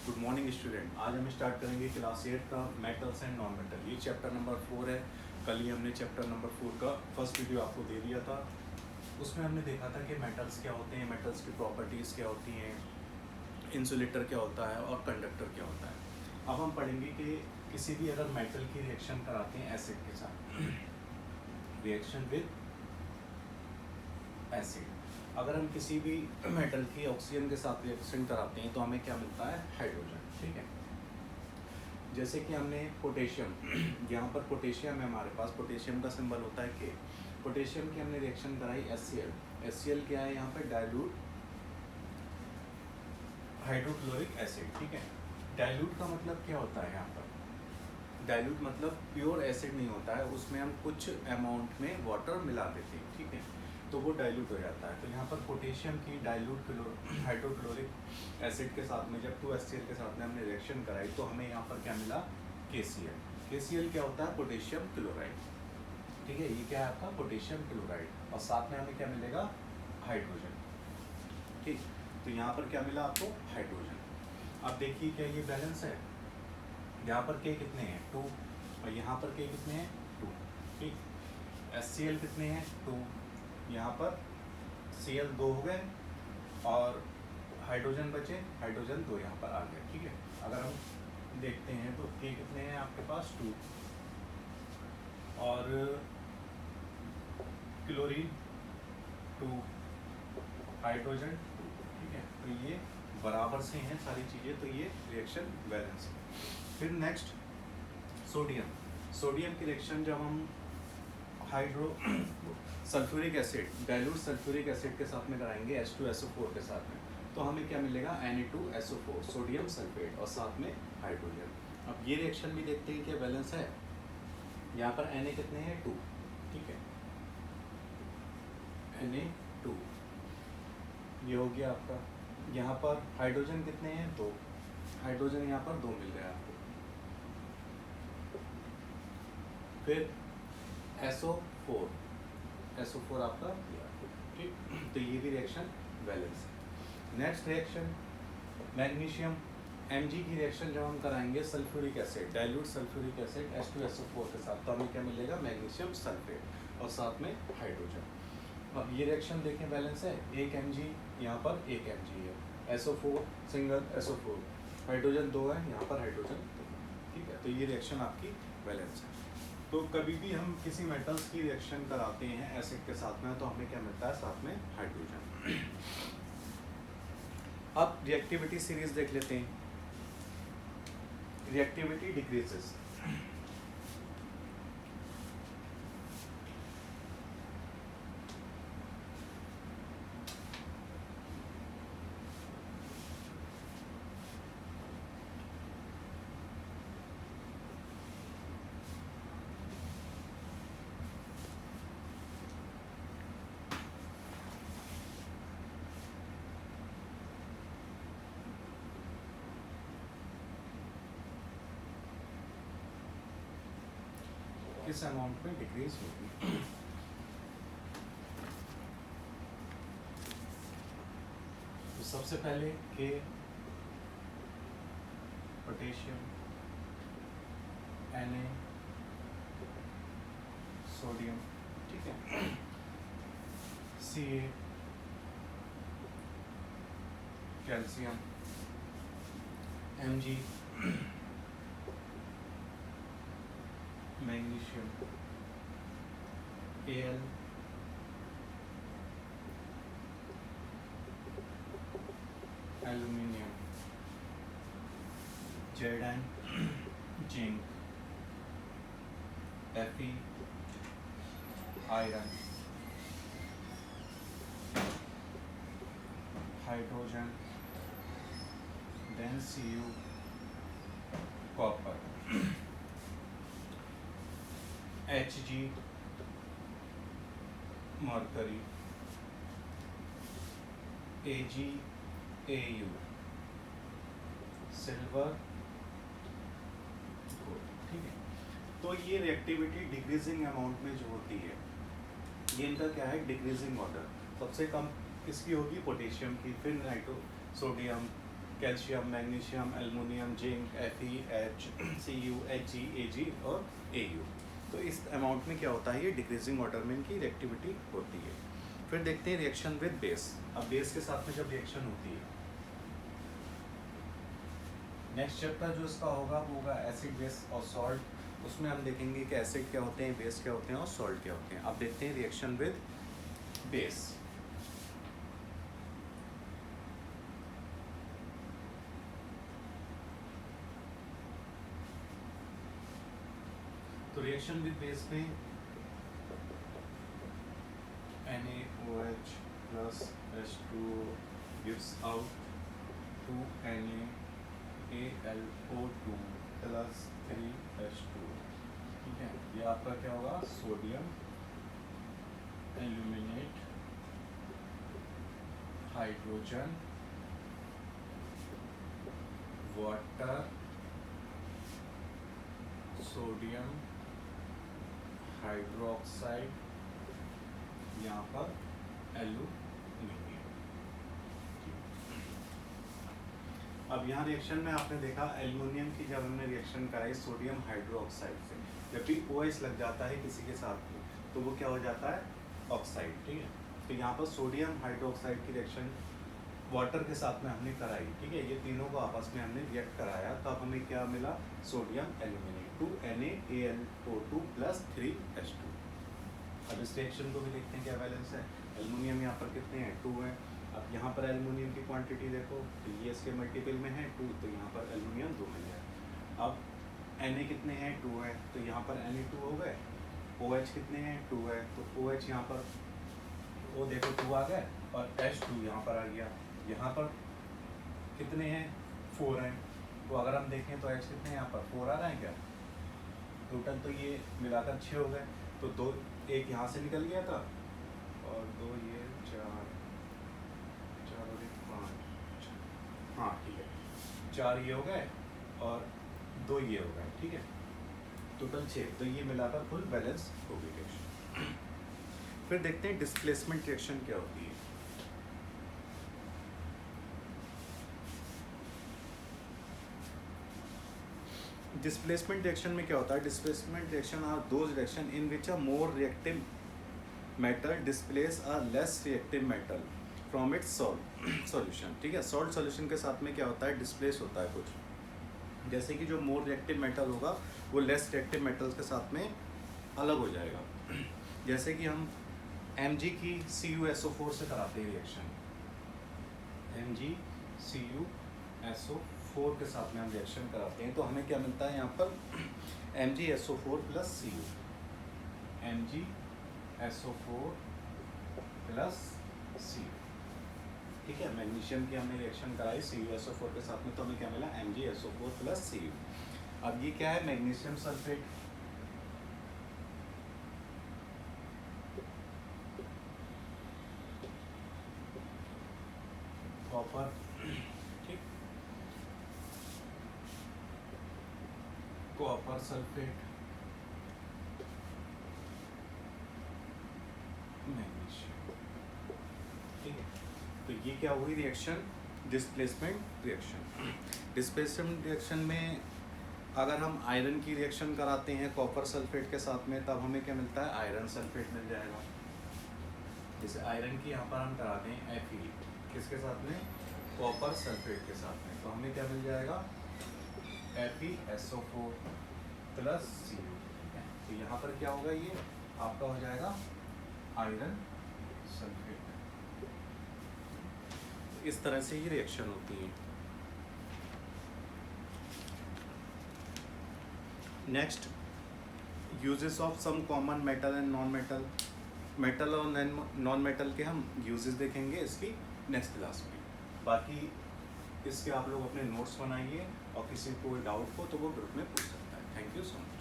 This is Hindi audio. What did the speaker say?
Good morning student. आज हम स्टार्ट करेंगे क्लास 8 का मेटल्स एंड नॉन मेटल। ये चैप्टर नंबर 4 है। कल ही हमने चैप्टर नंबर 4 का फर्स्ट वीडियो आपको दे दिया था। उसमें हमने देखा था कि मेटल्स क्या होते हैं, मेटल्स की प्रॉपर्टीज़ क्या होती हैं, इंसुलेटर क्या होता है और कंडक्टर क्या होता है। अब हम पढ़ेंगे कि किसी भी अगर मेटल की रिएक्शन कराते हैं एसिड के साथ, रिएक्शन विद एसिड, अगर हम किसी भी मेटल की ऑक्सीजन के साथ रिएक्शन कराते हैं तो हमें क्या मिलता है, हाइड्रोजन। ठीक है, जैसे कि हमने पोटेशियम, यहाँ पर पोटेशियम है हमारे पास, पोटेशियम का सिंबल होता है के। पोटेशियम की हमने रिएक्शन कराई HCl। HCl क्या है यहाँ पर, डाइल्यूट हाइड्रोक्लोरिक एसिड। ठीक है, डाइल्यूट का मतलब क्या होता है यहाँ पर, डाइल्यूट मतलब प्योर एसिड नहीं होता है, उसमें हम कुछ अमाउंट में वाटर मिला देते हैं। ठीक है, तो वो डाइल्यूट हो जाता है। तो यहाँ पर पोटेशियम की डाइल्यूट हाइड्रोक्लोरिक एसिड के साथ में जब 2HCl के साथ में हमने रिएक्शन कराई तो हमें यहाँ पर क्या मिला, KCl। KCl क्या होता है, पोटेशियम क्लोराइड। ठीक है, ये क्या है आपका, पोटेशियम क्लोराइड, और साथ में हमें क्या मिलेगा, हाइड्रोजन। ठीक, तो यहाँ पर क्या मिला आपको, हाइड्रोजन। अब देखिए क्या ये बैलेंस है, यहाँ पर K कितने हैं, 2, और यहाँ पर K कितने हैं, 2। ठीक, HCl कितने हैं, 2, यहाँ पर Cl 2 हो गए और हाइड्रोजन बचे, हाइड्रोजन 2 यहाँ पर आ गए। ठीक है, अगर हम देखते हैं तो K कितने हैं आपके पास, 2, और क्लोरीन 2, हाइड्रोजन 2। ठीक है, तो ये बराबर से हैं सारी चीज़ें, तो ये रिएक्शन बैलेंस है। फिर नेक्स्ट सोडियम। सोडियम की रिएक्शन जब हम hydro sulphuric acid, dilute sulphuric acid के साथ में कराएंगे H2SO4 के साथ में, तो हमें क्या मिलेगा, Na2SO4, सोडियम सल्फेट, और साथ में हाइड्रोजन। अब ये रिएक्शन भी देखते हैं कि बैलेंस है। यहाँ पर Na कितने हैं, 2। ठीक है, Na2 ये हो गया आपका। यहाँ पर हाइड्रोजन कितने हैं, 2, हाइड्रोजन यहाँ पर 2 मिल गया आपको। फिर SO4, SO4 आपका दिया। ठीक, तो ये भी रिएक्शन बैलेंस है। नेक्स्ट रिएक्शन मैग्नीशियम Mg की रिएक्शन जब हम कराएंगे sulphuric acid, dilute sulphuric acid H2SO4 के साथ, तो हमें क्या मिलेगा, मैग्नीशियम सल्फेट, और साथ में हाइड्रोजन। अब ये रिएक्शन देखें बैलेंस है, एक Mg यहाँ पर एक Mg है, SO4 सिंगल SO4, हाइड्रोजन 2 है, यहाँ पर हाइड्रोजन 2। ठीक है, तो ये रिएक्शन आपकी बैलेंस है। तो कभी भी हम किसी मेटल्स की रिएक्शन कराते हैं एसिड के साथ में तो हमें क्या मिलता है, साथ में हाइड्रोजन। अब रिएक्टिविटी सीरीज देख लेते हैं। रिएक्टिविटी डिक्रीजेस, किस अमाउंट में डिक्रीज होगी। तो सबसे पहले के पोटेशियम, Na सोडियम, ठीक है, Ca calcium, Mg magnesium, Al aluminium, Zn zinc, Fe iron, hydrogen, then Cu copper, Hg mercury, AgAu silver, gold. ठीक है, तो ये रिएक्टिविटी डिक्रीजिंग अमाउंट में जो होती है, ये इनका क्या है, डिक्रीजिंग ऑर्डर। सबसे कम किसकी होगी, पोटेशियम की, फिर nitro sodium, calcium, magnesium, aluminium, zinc, Fe, H, Cu, Hg, Ag और Au। तो इस अमाउंट में क्या होता है, ये डिक्रीजिंग वाटर में इनकी रिएक्टिविटी होती है। फिर देखते हैं रिएक्शन विद बेस। अब बेस के साथ में जब रिएक्शन होती है, नेक्स्ट चैप्टर जो इसका होगा वो होगा एसिड, बेस और सॉल्ट। उसमें हम देखेंगे कि एसिड क्या होते हैं, बेस क्या होते हैं और सॉल्ट क्या होते हैं। अब देखते हैं रिएक्शन विद बेस। तो रिएक्शन विद बेस में NaOH plus H2O gives out 2NaAlO2 plus 3H2O। ठीक है, ये आपका क्या होगा, sodium aluminate hydrogen water sodium hydroxide, यहाँ पर एल्यूमिनियम। अब यहाँ रिएक्शन में आपने देखा एल्युमिनियम की जब हमने रिएक्शन कराई सोडियम हाइड्रोक्साइड से, जब भी OH लग जाता है किसी के साथ में तो वो क्या हो जाता है, ऑक्साइड। ठीक है, तो यहाँ पर सोडियम हाइड्रोक्साइड की रिएक्शन वाटर के साथ में हमने कराई। ठीक है, ये तीनों को आपस में हमने रिएक्ट कराया, तो अब हमें क्या मिला, sodium aluminate 2NaAlO2 plus 3H2। अब इस रिएक्शन को भी देखते हैं क्या बैलेंस है। एल्युमिनियम यहाँ पर कितने हैं, 2 हैं। अब यहाँ पर एल्युमिनियम की क्वांटिटी देखो, तो ये इसके मल्टीपल में है 2, तो यहाँ पर एल्युमिनियम 2 मिल गया। अब Na कितने हैं, 2 है, तो यहाँ पर Na2 हो गए। OH कितने हैं, 2 है, तो OH यहाँ पर वो देखो 2 आ गए और H2 यहाँ पर आ गया। यहाँ पर कितने हैं, 4 हैं, तो अगर हम देखें तो H कितने हैं, यहाँ पर 4 आ रहे हैं क्या, टोटल तो ये मिलाकर 6 हो गए। तो 2 एक यहाँ से निकल गया था और 2 ये 4 और 1 5, हाँ ठीक है, 4 ये हो गए और 2 ये हो गए। ठीक है, टोटल 6, तो ये मिलाकर फुल बैलेंस हो गई रिएक्शन। फिर देखते हैं डिस्प्लेसमेंट रिएक्शन क्या होती है। डिस्प्लेसमेंट रिएक्शन में क्या होता है, displacement reaction are those reaction in which a more reactive metal displace a less reactive metal from its solution. ठीक है, सॉल्ट सॉल्यूशन के साथ में क्या होता है, डिस्प्लेस होता है कुछ, जैसे कि जो मोर रिएक्टिव मेटल होगा वो लेस रिएक्टिव मेटल्स के साथ में अलग हो जाएगा। जैसे कि हम Mg की CuSO4 से कराते हैं रिएक्शन, MgCuSO4 के साथ में हम रिएक्शन कराते हैं, तो हमें क्या मिलता है यहाँ पर, MgSO4 plus Cu, MgSO4 plus Cu। ठीक है, मैग्नीशियम की हमने रिएक्शन कराई CuSO4 के साथ में, तो हमें क्या मिला, MgSO4 plus Cu। अब ये क्या है, मैग्नीशियम सल्फेट, कॉपर, ठीक, कॉपर सल्फेट, मैग्नीशियम। ठीक है, तो ये क्या हुई reaction, displacement reaction. Displacement reaction में अगर हम आयरन की रिएक्शन कराते हैं कॉपर सल्फेट के साथ में, तब हमें क्या मिलता है, आयरन सल्फेट मिल जाएगा। जैसे आयरन की यहाँ पर हम कराते हैं Fe, किसके साथ में, कॉपर सल्फेट के साथ में, तो हमें क्या मिल जाएगा, FeSO4 plus Cu। तो यहाँ पर क्या होगा, ये आपका हो जाएगा आयरन सल्फेट। इस तरह से ये रिएक्शन होती है। Next, uses of some common metal and non metal. Metal और नॉन मेटल के हम यूजेस देखेंगे इसकी नेक्स्ट क्लास में। बाकी इसके आप लोग अपने नोट्स बनाइए और किसी को डाउट हो तो वो ग्रुप में पूछ सकता है। Thank you so much.